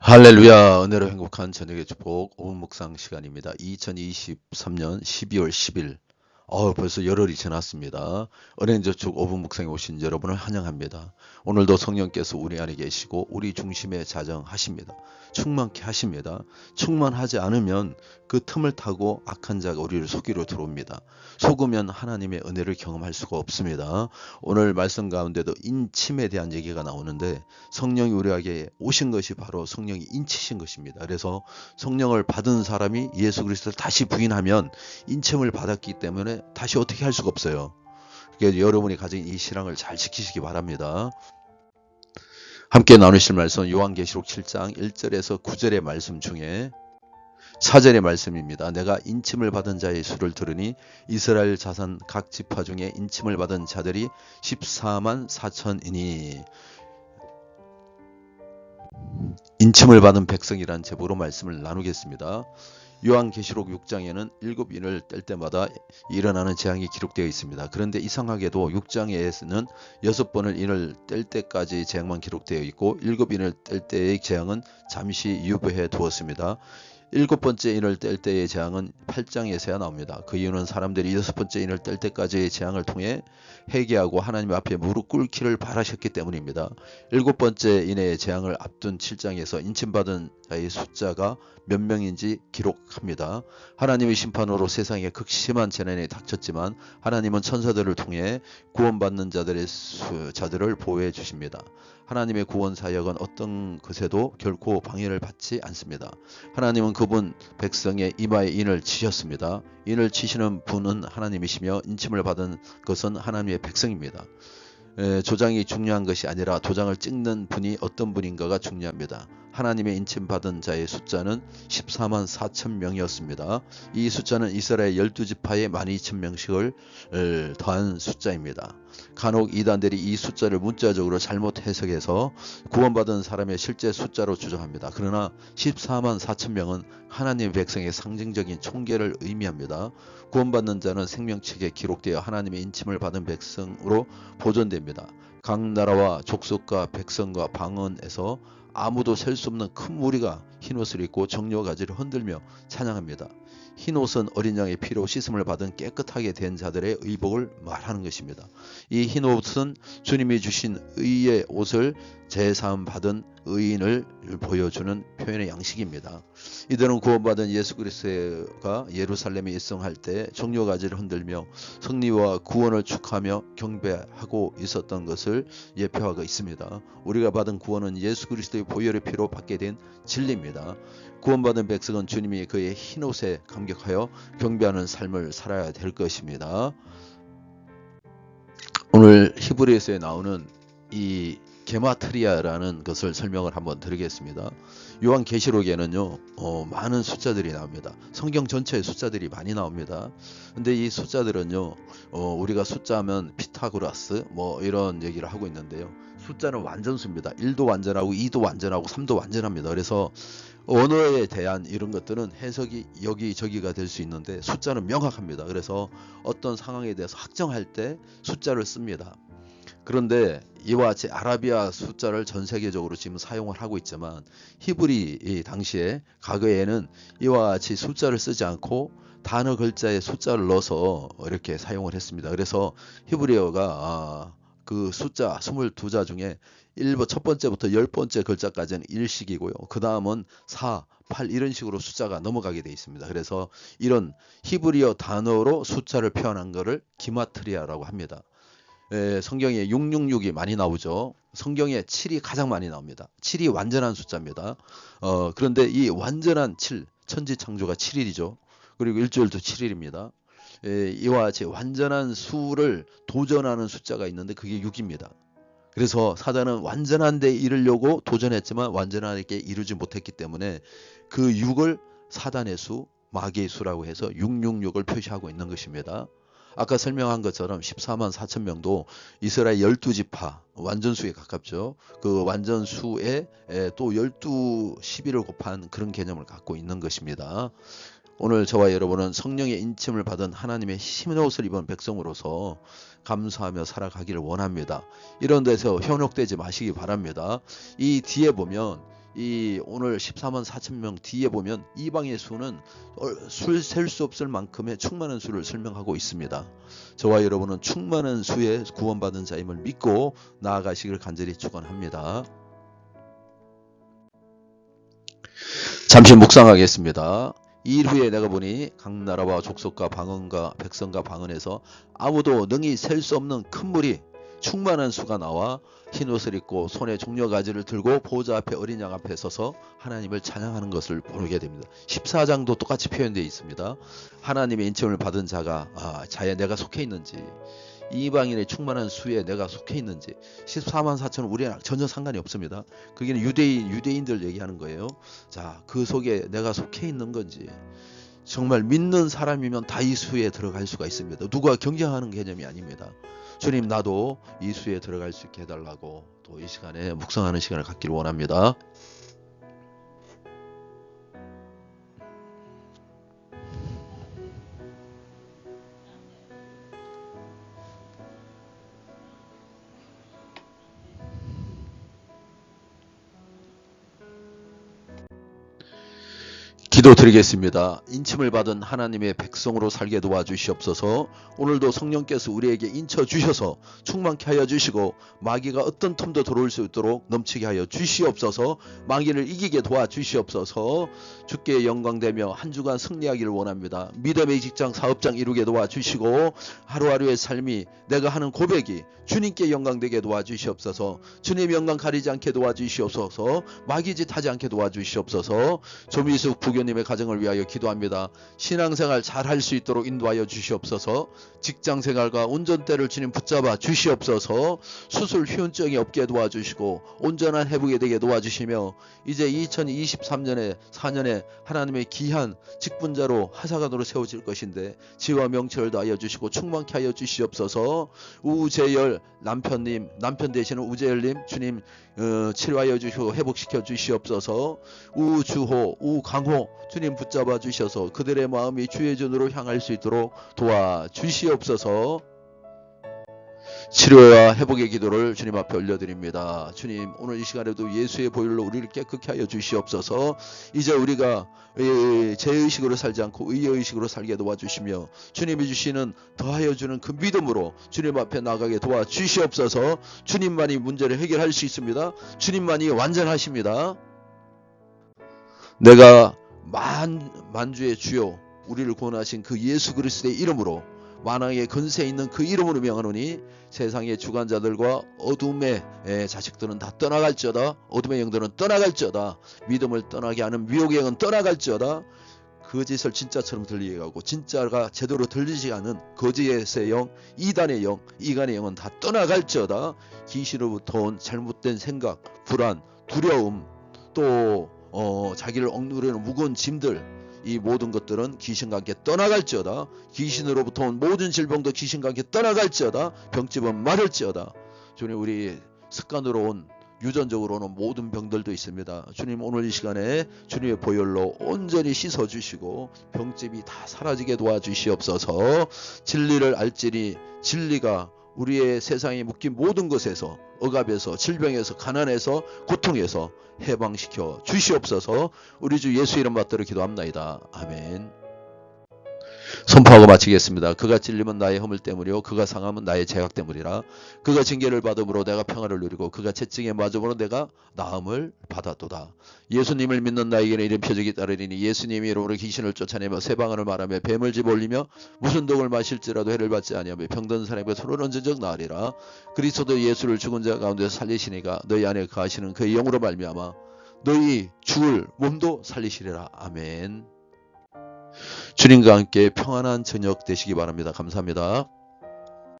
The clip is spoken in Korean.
할렐루야. 은혜로 행복한 저녁의 축복 5분 묵상 시간입니다. 2023년 12월 10일. 벌써 열흘이 지났습니다. 은행저축 5분 묵상에 오신 여러분을 환영합니다. 오늘도 성령께서 우리 안에 계시고 우리 중심에 자정하십니다. 충만케 하십니다. 충만하지 않으면 그 틈을 타고 악한 자가 우리를 속이러 들어옵니다. 속으면 하나님의 은혜를 경험할 수가 없습니다. 오늘 말씀 가운데도 인침에 대한 얘기가 나오는데 성령이 우리에게 오신 것이 바로 성령이 인치신 것입니다. 그래서 성령을 받은 사람이 예수 그리스도를 다시 부인하면 인침을 받았기 때문에 다시 어떻게 할 수가 없어요. 그래서 여러분이 가진 이 신앙을 잘 지키시기 바랍니다. 함께 나누실 말씀 요한계시록 7장 1절에서 9절의 말씀 중에 4절의 말씀입니다. 내가 인침을 받은 자의 수를 들으니 이스라엘 자손 각 지파 중에 인침을 받은 자들이 14만 4천이니 인침을 받은 백성이란 제목으로 말씀을 나누겠습니다. 요한계시록 6장에는 7인을 뗄 때마다 일어나는 재앙이 기록되어 있습니다. 그런데 이상하게도 6장에서는 6번을 인을 뗄 때까지 재앙만 기록되어 있고 7인을 뗄 때의 재앙은 잠시 유보해 두었습니다. 7번째 인을 뗄 때의 재앙은 8장에서야 나옵니다. 그 이유는 사람들이 6번째 인을 뗄 때까지의 재앙을 통해 회개하고 하나님 앞에 무릎 꿇기를 바라셨기 때문입니다. 7번째 인의 재앙을 앞둔 7장에서 인침받은 자의 숫자가 몇 명인지 기록합니다. 하나님의 심판으로 세상에 극심한 재난이 닥쳤지만 하나님은 천사들을 통해 구원받는 자들을 보호해 주십니다. 하나님의 구원 사역은 어떤 것에도 결코 방해를 받지 않습니다. 하나님은 그분 백성의 이마에 인을 치셨습니다. 인을 치시는 분은 하나님이시며 인침을 받은 것은 하나님의 백성입니다. 조장이 중요한 것이 아니라 도장을 찍는 분이 어떤 분인가가 중요합니다. 하나님의 인침받은 자의 숫자는 14만 4천 명이었습니다. 이 숫자는 이스라엘 12지파의 12,000명씩을 더한 숫자입니다. 간혹 이단들이 이 숫자를 문자적으로 잘못 해석해서 구원받은 사람의 실제 숫자로 주장합니다. 그러나 14만 4천 명은 하나님의 백성의 상징적인 총계를 의미합니다. 구원받는 자는 생명책에 기록되어 하나님의 인침을 받은 백성으로 보존됩니다. 각 나라와 족속과 백성과 방언에서 아무도 셀 수 없는 큰 무리가 흰옷을 입고 정려가지를 흔들며 찬양합니다. 흰옷은 어린 양의 피로 씻음을 받은 깨끗하게 된 자들의 의복을 말하는 것입니다. 이 흰옷은 주님이 주신 의의 옷을 제사함 받은 의인을 보여주는 표현의 양식입니다. 이들은 구원받은 예수 그리스도가 예루살렘에 입성할 때 정려가지를 흔들며 승리와 구원을 축하하며 경배하고 있었던 것을 예표하고 있습니다. 우리가 받은 구원은 예수 그리스도의 보혈의 피로 받게 된 진리입니다. 구원받은 백성은 주님이 그의 흰옷에 감격하여 경배하는 삶을 살아야 될 것입니다. 오늘 히브리서에 나오는 이 게마트리아라는 것을 설명을 한번 드리겠습니다. 요한계시록에는요 많은 숫자들이 나옵니다. 성경 전체에 숫자들이 많이 나옵니다. 근데 이 숫자들은요 우리가 숫자하면 피타고라스 이런 얘기를 하고 있는데요. 숫자는 완전수입니다. 1도 완전하고 2도 완전하고 3도 완전합니다. 그래서 언어에 대한 이런 것들은 해석이 여기저기가 될 수 있는데 숫자는 명확합니다. 그래서 어떤 상황에 대해서 확정할 때 숫자를 씁니다. 그런데 이와 같이 아라비아 숫자를 전 세계적으로 지금 사용을 하고 있지만 히브리 당시에 과거에는 이와 같이 숫자를 쓰지 않고 단어 글자에 숫자를 넣어서 이렇게 사용을 했습니다. 그래서 히브리어가 그 숫자 22자 중에 첫 번째부터 10번째 글자까지는 일식이고요. 그 다음은 4, 8 이런 식으로 숫자가 넘어가게 되어 있습니다. 그래서 이런 히브리어 단어로 숫자를 표현한 것을 기마트리아라고 합니다. 성경에 666이 많이 나오죠. 성경에 7이 가장 많이 나옵니다. 7이 완전한 숫자입니다. 그런데 이 완전한 7, 천지창조가 7일이죠. 그리고 일주일도 7일입니다. 이와 같이 완전한 수를 도전하는 숫자가 있는데 그게 6입니다. 그래서 사단은 완전한 데 이르려고 도전했지만 완전하게 이루지 못했기 때문에 그 6을 사단의 수, 마귀의 수라고 해서 666을 표시하고 있는 것입니다. 아까 설명한 것처럼 14만 4천 명도 이스라엘 12지파 완전수에 가깝죠. 그 완전수에 또 12, 11을 곱한 그런 개념을 갖고 있는 것입니다. 오늘 저와 여러분은 성령의 인침을 받은 하나님의 흰옷을 입은 백성으로서 감사하며 살아가기를 원합니다. 이런 데서 현혹되지 마시기 바랍니다. 이 뒤에 보면 이 오늘 14만 4천 명 뒤에 보면 이방의 수는 술 셀 수 없을 만큼의 충만한 수를 설명하고 있습니다. 저와 여러분은 충만한 수에 구원받은 자임을 믿고 나아가시길 간절히 축원합니다. 잠시 묵상하겠습니다. 이 일 후에 내가 보니 각 나라와 족속과 방언과 백성과 방언에서 아무도 능히 셀 수 없는 큰 물이 충만한 수가 나와 흰옷을 입고 손에 종려가지를 들고 보호자 앞에 어린 양 앞에 서서 하나님을 찬양하는 것을 보게 됩니다. 14장도 똑같이 표현되어 있습니다. 하나님의 인침을 받은 자가 자에 내가 속해 있는지, 이방인의 충만한 수에 내가 속해 있는지, 14만 4천은 우리랑 전혀 상관이 없습니다. 그게 유대인들 얘기하는 거예요. 자, 그 속에 내가 속해 있는 건지, 정말 믿는 사람이면 다 이 수에 들어갈 수가 있습니다. 누가 경쟁하는 개념이 아닙니다. 주님, 나도 이 수에 들어갈 수 있게 해달라고 또 이 시간에 묵상하는 시간을 갖기를 원합니다. 기도드리겠습니다. 인침을 받은 하나님의 백성으로 살게 도와주시옵소서. 오늘도 성령께서 우리에게 인쳐 주셔서 충만케 하여 주시고 마귀가 어떤 틈도 들어올 수 있도록 넘치게 하여 주시옵소서. 마귀를 이기게 도와주시옵소서. 주께 영광되며 한 주간 승리하기를 원합니다. 믿음의 직장 사업장 이루게 도와주시고 하루하루의 삶이 내가 하는 고백이 주님께 영광되게 도와주시옵소서. 주님 영광 가리지 않게 도와주시옵소서. 마귀짓 하지 않게 도와주시옵소서. 조미숙 부교님의 가정을 위하여 기도합니다. 신앙생활 잘 할 수 있도록 인도하여 주시옵소서. 직장생활과 운전대를 주님 붙잡아 주시옵소서. 수술 후유증이 없게 도와주시고 온전한 회복이 되게 도와주시며 이제 2023년에 4년에 하나님의 귀한 직분자로 하사관으로 세워질 것인데 지와 명철을 다하여 주시고 충만케 하여 주시옵소서. 우재열 남편님, 남편 되시는 우재열님 주님 치료하여 주시고 회복시켜 주시옵소서. 우주호, 우강호 주님 붙잡아 주셔서 그들의 마음이 주의 전으로 향할 수 있도록 도와주시옵소서. 치료와 회복의 기도를 주님 앞에 올려드립니다. 주님, 오늘 이 시간에도 예수의 보혈로 우리를 깨끗게 하여 주시옵소서. 이제 우리가 죄의식으로 살지 않고 의의식으로 살게 도와주시며 주님이 주시는 더하여 주는 그 믿음으로 주님 앞에 나가게 도와주시옵소서. 주님만이 문제를 해결할 수 있습니다. 주님만이 완전하십니다. 내가 만주의 주요 우리를 구원하신 그 예수 그리스도의 이름으로 만왕의 근세 있는 그 이름으로 명하노니 세상의 주관자들과 어둠의 자식들은 다 떠나갈지어다. 어둠의 영들은 떠나갈지어다. 믿음을 떠나게 하는 미혹의 영은 떠나갈지어다. 거짓을 진짜처럼 들리게 하고 진짜가 제대로 들리지 않은 거짓의 영, 이단의 영, 이간의 영은 다 떠나갈지어다. 귀신으로부터 온 잘못된 생각, 불안, 두려움, 또 자기를 억누르는 무거운 짐들, 이 모든 것들은 귀신과 함께 떠나갈지어다. 귀신으로부터 온 모든 질병도 귀신과 함께 떠나갈지어다. 병집은 마를지어다. 주님, 우리 습관으로 온 유전적으로 오는 모든 병들도 있습니다. 주님, 오늘 이 시간에 주님의 보혈로 온전히 씻어주시고 병집이 다 사라지게 도와주시옵소서. 진리를 알지니 진리가 우리의 세상에 묶인 모든 것에서, 억압에서, 질병에서, 가난에서, 고통에서 해방시켜 주시옵소서. 우리 주 예수 이름 받들어 기도합나이다. 아멘. 선포하고 마치겠습니다. 그가 찔림은 나의 허물 때문이요 그가 상함은 나의 죄악 때문이라. 그가 징계를 받음으로 내가 평안을 누리고 그가 채찍에 맞음으로 내가 나음을 받았도다. 예수님을 믿는 나에게는 이런 표적이 따르리니 예수님의 이름으로 귀신을 쫓아내며 새 방언을 말하며 뱀을 집어올리며 무슨 독을 마실지라도 해를 받지 아니하며 병든 사람에게 손을 얹은즉 나으리라. 그리스도 예수를 죽은 자 가운데서 살리시니가 너희 안에 거하시는 그의 영으로 말미암아 너희 죽을 몸도 살리시리라. 아멘. 주님과 함께 평안한 저녁 되시기 바랍니다. 감사합니다.